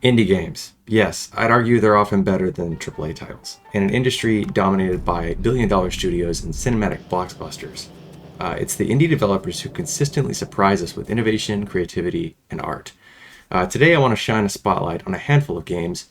Indie games. Yes, I'd argue they're often better than AAA titles. In an industry dominated by billion-dollar studios and cinematic blockbusters, it's the indie developers who consistently surprise us with innovation, creativity, and art. Today I want to shine a spotlight on a handful of games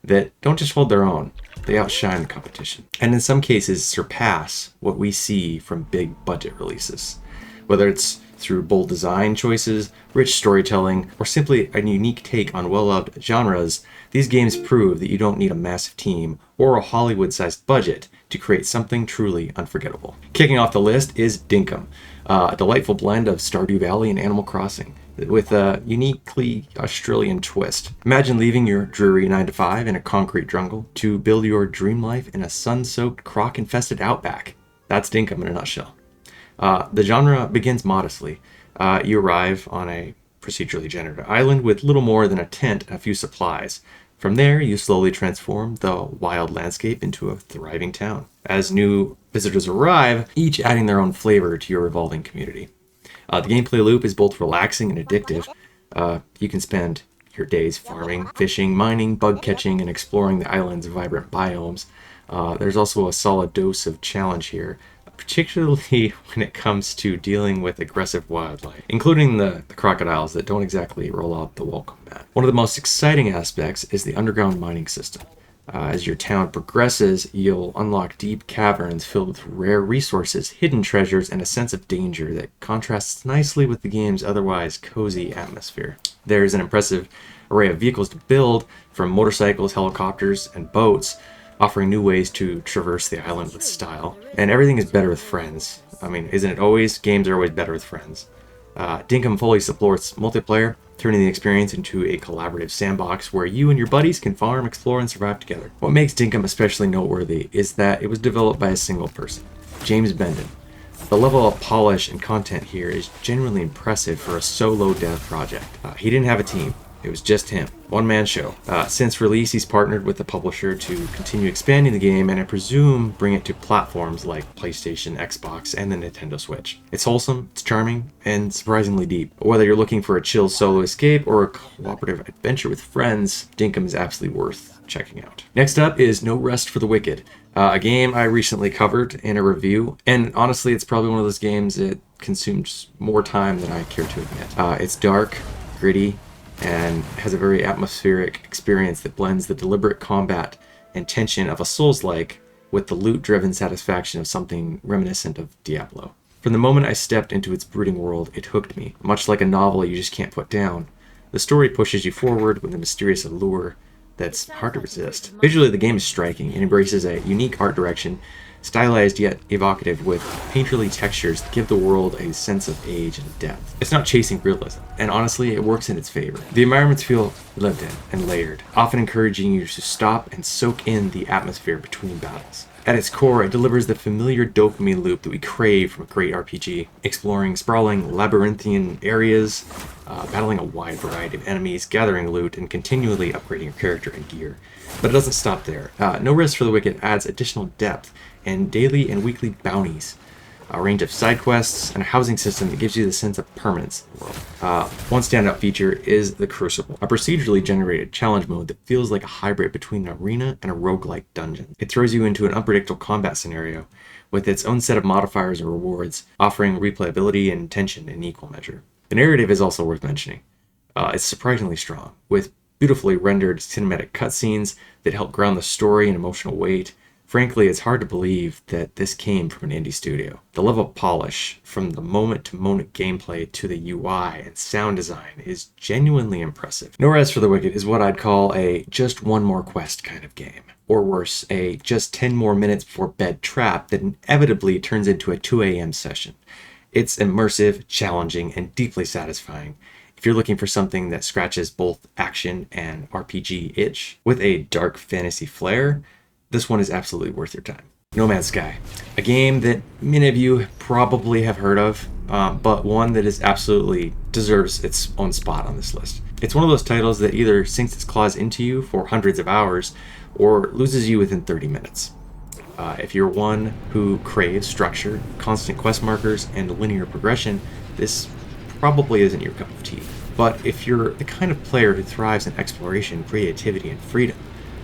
that don't just hold their own, they outshine the competition. And in some cases surpass what we see from big budget releases. Whether it's through bold design choices, rich storytelling, or simply a unique take on well-loved genres, these games prove that you don't need a massive team or a Hollywood-sized budget to create something truly unforgettable. Kicking off the list is Dinkum, a delightful blend of Stardew Valley and Animal Crossing, with a uniquely Australian twist. Imagine leaving your dreary 9-to-5 in a concrete jungle to build your dream life in a sun-soaked, croc-infested outback. That's Dinkum in a nutshell. The genre begins modestly. You arrive on a procedurally generated island with little more than a tent and a few supplies. From there, you slowly transform the wild landscape into a thriving town. As new visitors arrive, each adding their own flavor to your evolving community. The gameplay loop is both relaxing and addictive. You can spend your days farming, fishing, mining, bug catching, and exploring the island's vibrant biomes. There's also a solid dose of challenge here, particularly when it comes to dealing with aggressive wildlife, including the crocodiles that don't exactly roll out the welcome mat. One of the most exciting aspects is the underground mining system. As your town progresses, you'll unlock deep caverns filled with rare resources, hidden treasures, and a sense of danger that contrasts nicely with the game's otherwise cozy atmosphere. There's an impressive array of vehicles to build, from motorcycles, helicopters, and boats, offering new ways to traverse the island with style. And everything is better with friends. I mean, isn't it always? Games are always better with friends. Dinkum fully supports multiplayer, turning the experience into a collaborative sandbox where you and your buddies can farm, explore, and survive together. What makes Dinkum especially noteworthy is that it was developed by a single person, James Bendon. The level of polish and content here is genuinely impressive for a solo dev project. He didn't have a team. It was just him. One-man show. Since release, he's partnered with the publisher to continue expanding the game and I presume bring it to platforms like PlayStation, Xbox, and the Nintendo Switch. It's wholesome, it's charming, and surprisingly deep. Whether you're looking for a chill solo escape or a cooperative adventure with friends, Dinkum is absolutely worth checking out. Next up is No Rest for the Wicked, a game I recently covered in a review, and honestly, it's probably one of those games that consumes more time than I care to admit. It's dark, gritty, and has a very atmospheric experience that blends the deliberate combat and tension of a Souls-like with the loot-driven satisfaction of something reminiscent of Diablo. From the moment I stepped into its brooding world, it hooked me, much like a novel you just can't put down. The story pushes you forward with a mysterious allure that's hard to resist. Visually, the game is striking and embraces a unique art direction, stylized yet evocative with painterly textures that give the world a sense of age and depth. It's not chasing realism, and honestly, it works in its favor. The environments feel lived in and layered, often encouraging you to stop and soak in the atmosphere between battles. At its core, it delivers the familiar dopamine loop that we crave from a great RPG, exploring sprawling labyrinthian areas, battling a wide variety of enemies, gathering loot, and continually upgrading your character and gear. But it doesn't stop there. No Rest for the Wicked adds additional depth and daily and weekly bounties, a range of side quests, and a housing system that gives you the sense of permanence in the world. One standout feature is the Crucible, a procedurally generated challenge mode that feels like a hybrid between an arena and a roguelike dungeon. It throws you into an unpredictable combat scenario with its own set of modifiers and rewards, offering replayability and tension in equal measure. The narrative is also worth mentioning. It's surprisingly strong, with beautifully rendered cinematic cutscenes that help ground the story and emotional weight. Frankly, it's hard to believe that this came from an indie studio. The level of polish, from the moment-to-moment gameplay to the UI and sound design, is genuinely impressive. No Rest for the Wicked is what I'd call a just one more quest kind of game. Or worse, a just 10 more minutes before bed trap that inevitably turns into a 2 a.m. session. It's immersive, challenging, and deeply satisfying. If you're looking for something that scratches both action and RPG itch with a dark fantasy flair, this one is absolutely worth your time. No Man's Sky, a game that many of you probably have heard of, but one that is absolutely deserves its own spot on this list. It's one of those titles that either sinks its claws into you for hundreds of hours or loses you within 30 minutes. If you're one who craves structure, constant quest markers, and linear progression, this probably isn't your cup of tea. But if you're the kind of player who thrives in exploration, creativity, and freedom,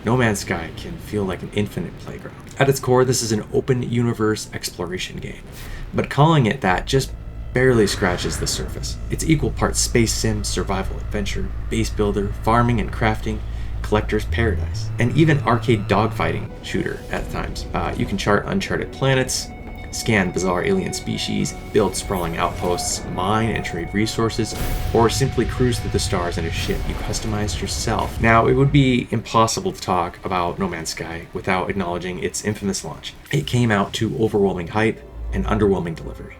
No Man's Sky can feel like an infinite playground. At its core, this is an open universe exploration game, but calling it that just barely scratches the surface. It's equal parts space sim, survival adventure, base builder, farming and crafting, collector's paradise, and even arcade dogfighting shooter at times. You can chart uncharted planets, scan bizarre alien species, build sprawling outposts, mine and trade resources, or simply cruise through the stars in a ship you customized yourself. Now, it would be impossible to talk about No Man's Sky without acknowledging its infamous launch. It came out to overwhelming hype and underwhelming delivery.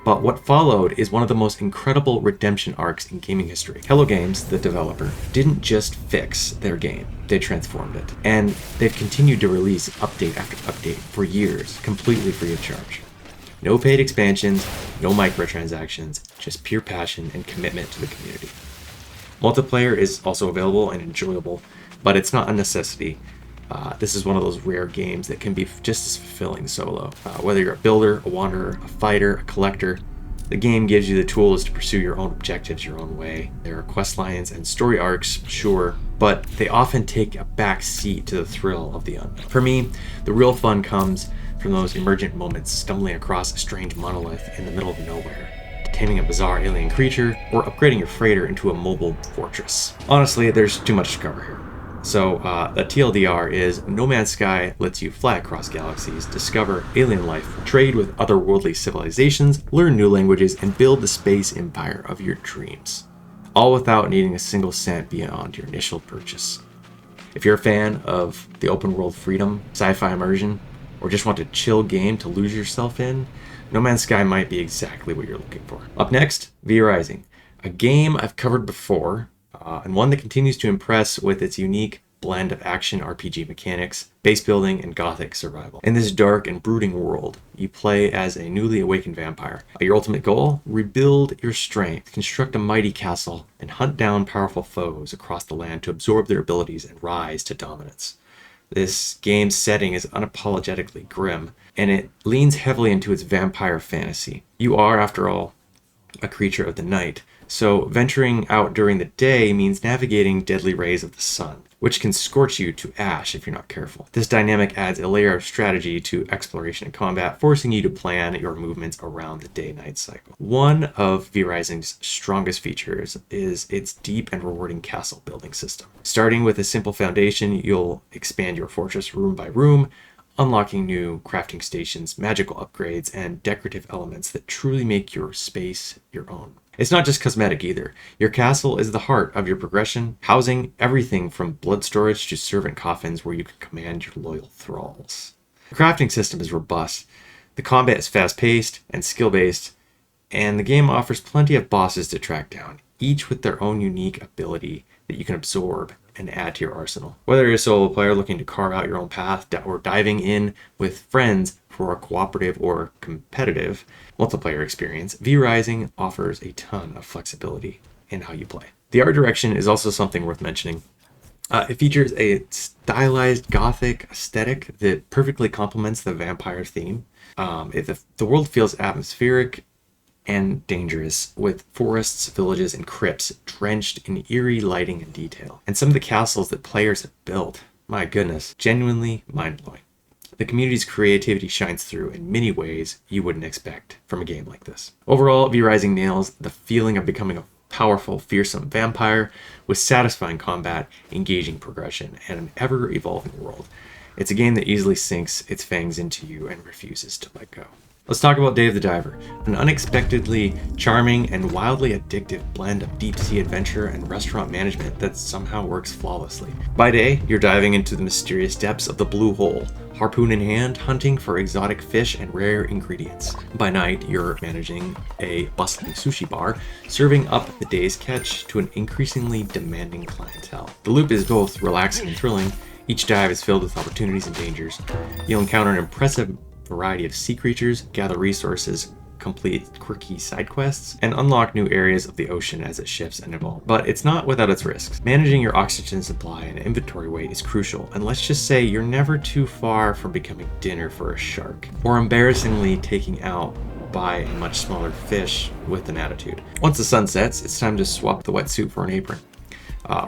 But what followed is one of the most incredible redemption arcs in gaming history. Hello Games, the developer, didn't just fix their game, they transformed it. And they've continued to release update after update for years, completely free of charge. No paid expansions, no microtransactions, just pure passion and commitment to the community. Multiplayer is also available and enjoyable, but it's not a necessity. This is one of those rare games that can be just as fulfilling solo. Whether you're a builder, a wanderer, a fighter, a collector, the game gives you the tools to pursue your own objectives your own way. There are quest lines and story arcs, sure, but they often take a back seat to the thrill of the unknown. For me, the real fun comes from those emergent moments, stumbling across a strange monolith in the middle of nowhere, taming a bizarre alien creature, or upgrading your freighter into a mobile fortress. Honestly, there's too much to cover here. So, the TLDR is No Man's Sky lets you fly across galaxies, discover alien life, trade with otherworldly civilizations, learn new languages, and build the space empire of your dreams. All without needing a single cent beyond your initial purchase. If you're a fan of the open world freedom, sci-fi immersion, or just want a chill game to lose yourself in, No Man's Sky might be exactly what you're looking for. Up next, V Rising, a game I've covered before, and one that continues to impress with its unique blend of action RPG mechanics, base building, and gothic survival. In this dark and brooding world, you play as a newly awakened vampire. Your ultimate goal? Rebuild your strength, construct a mighty castle, and hunt down powerful foes across the land to absorb their abilities and rise to dominance. This game's setting is unapologetically grim, and it leans heavily into its vampire fantasy. You are, after all, a creature of the night, so venturing out during the day means navigating deadly rays of the sun, which can scorch you to ash if you're not careful. This dynamic adds a layer of strategy to exploration and combat, forcing you to plan your movements around the day-night cycle. One of V Rising's strongest features is its deep and rewarding castle building system. Starting with a simple foundation, you'll expand your fortress room by room, unlocking new crafting stations, magical upgrades, and decorative elements that truly make your space your own. It's not just cosmetic either. Your castle is the heart of your progression, housing everything from blood storage to servant coffins where you can command your loyal thralls. The crafting system is robust, the combat is fast-paced and skill-based, and the game offers plenty of bosses to track down, each with their own unique ability that you can absorb and add to your arsenal. Whether you're a solo player looking to carve out your own path or diving in with friends for a cooperative or competitive multiplayer experience, V Rising offers a ton of flexibility in how you play. The art direction is also something worth mentioning. It features a stylized gothic aesthetic that perfectly complements the vampire theme. The world feels atmospheric and dangerous, with forests, villages, and crypts drenched in eerie lighting and detail. And some of the castles that players have built, my goodness, genuinely mind-blowing. The community's creativity shines through in many ways you wouldn't expect from a game like this. Overall, V Rising nails the feeling of becoming a powerful, fearsome vampire with satisfying combat, engaging progression, and an ever-evolving world. It's a game that easily sinks its fangs into you and refuses to let go. Let's talk about Day of the Diver, an unexpectedly charming and wildly addictive blend of deep-sea adventure and restaurant management that somehow works flawlessly. By day, you're diving into the mysterious depths of the Blue Hole, harpoon in hand, hunting for exotic fish and rare ingredients. By night, you're managing a bustling sushi bar, serving up the day's catch to an increasingly demanding clientele. The loop is both relaxing and thrilling. Each dive is filled with opportunities and dangers. You'll encounter an impressive variety of sea creatures, gather resources, complete quirky side quests, and unlock new areas of the ocean as it shifts and evolves. But it's not without its risks. Managing your oxygen supply and inventory weight is crucial, and let's just say you're never too far from becoming dinner for a shark, or embarrassingly taking out buy a much smaller fish with an attitude. Once the sun sets, it's time to swap the wetsuit for an apron.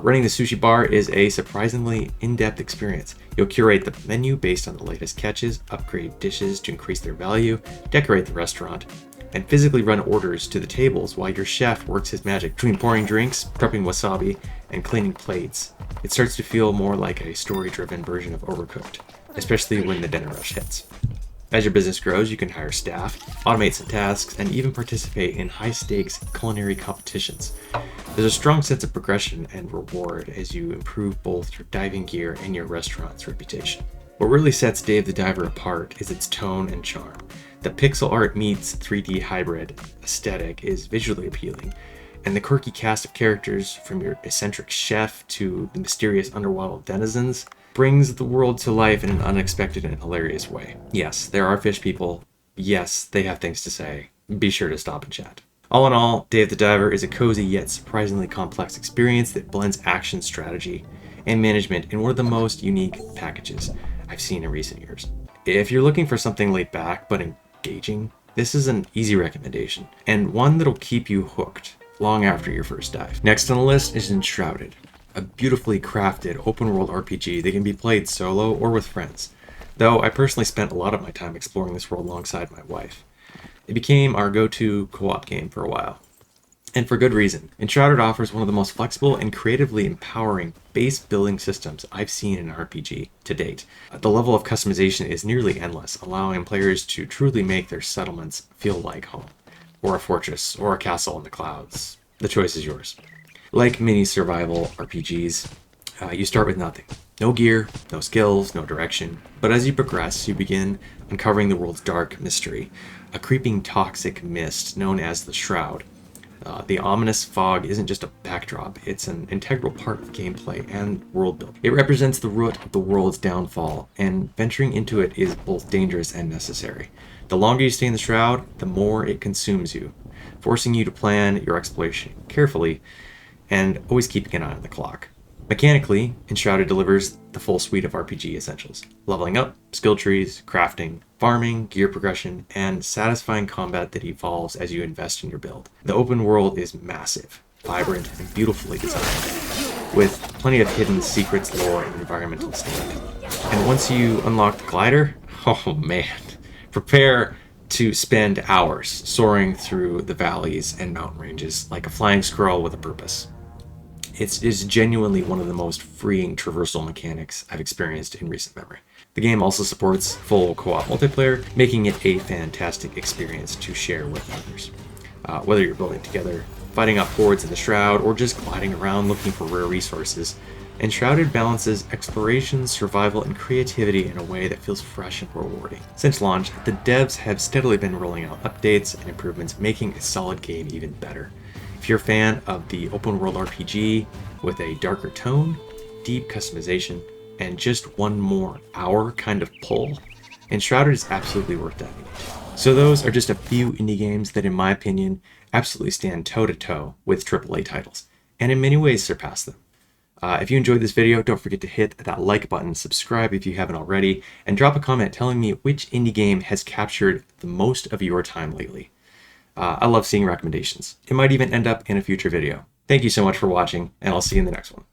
Running the sushi bar is a surprisingly in-depth experience. You'll curate the menu based on the latest catches, upgrade dishes to increase their value, decorate the restaurant, and physically run orders to the tables while your chef works his magic between pouring drinks, prepping wasabi, and cleaning plates. It starts to feel more like a story-driven version of Overcooked, especially when the dinner rush hits. As your business grows, you can hire staff, automate some tasks, and even participate in high-stakes culinary competitions. There's a strong sense of progression and reward as you improve both your diving gear and your restaurant's reputation. What really sets Dave the Diver apart is its tone and charm. The pixel art meets 3D hybrid aesthetic is visually appealing, and the quirky cast of characters, from your eccentric chef to the mysterious underworld denizens, brings the world to life in an unexpected and hilarious way. Yes, there are fish people. Yes, they have things to say. Be sure to stop and chat. All in all, Dave the Diver is a cozy yet surprisingly complex experience that blends action, strategy, and management in one of the most unique packages I've seen in recent years. If you're looking for something laid back but engaging, this is an easy recommendation, and one that'll keep you hooked long after your first dive. Next on the list is Enshrouded, a beautifully crafted open-world RPG that can be played solo or with friends, though I personally spent a lot of my time exploring this world alongside my wife. It became our go-to co-op game for a while, and for good reason. Enshrouded offers one of the most flexible and creatively empowering base building systems I've seen in an RPG to date. The level of customization is nearly endless, allowing players to truly make their settlements feel like home, or a fortress, or a castle in the clouds. The choice is yours. Like many survival RPGs, you start with nothing. No gear, no skills, no direction. But as you progress, you begin uncovering the world's dark mystery, a creeping toxic mist known as the Shroud. The ominous fog isn't just a backdrop, it's an integral part of gameplay and world building. It represents the root of the world's downfall, and venturing into it is both dangerous and necessary. The longer you stay in the Shroud, the more it consumes you, forcing you to plan your exploration carefully and always keeping an eye on the clock. Mechanically, Enshrouded delivers the full suite of RPG essentials: leveling up, skill trees, crafting, farming, gear progression, and satisfying combat that evolves as you invest in your build. The open world is massive, vibrant, and beautifully designed, with plenty of hidden secrets, lore, and environmental stamina. And once you unlock the glider, oh man, prepare to spend hours soaring through the valleys and mountain ranges like a flying squirrel with a purpose. It's genuinely one of the most freeing traversal mechanics I've experienced in recent memory. The game also supports full co-op multiplayer, making it a fantastic experience to share with others. Whether you're building together, fighting off hordes in the Shroud, or just gliding around looking for rare resources, Enshrouded balances exploration, survival, and creativity in a way that feels fresh and rewarding. Since launch, the devs have steadily been rolling out updates and improvements, making a solid game even better. If you're a fan of the open world RPG with a darker tone, deep customization, and just one more hour kind of pull, Enshrouded is absolutely worth diving into. So those are just a few indie games that, in my opinion, absolutely stand toe-to-toe with AAA titles, and in many ways surpass them. If you enjoyed this video, don't forget to hit that like button, subscribe if you haven't already, and drop a comment telling me which indie game has captured the most of your time lately. I love seeing recommendations. It might even end up in a future video. Thank you so much for watching, and I'll see you in the next one.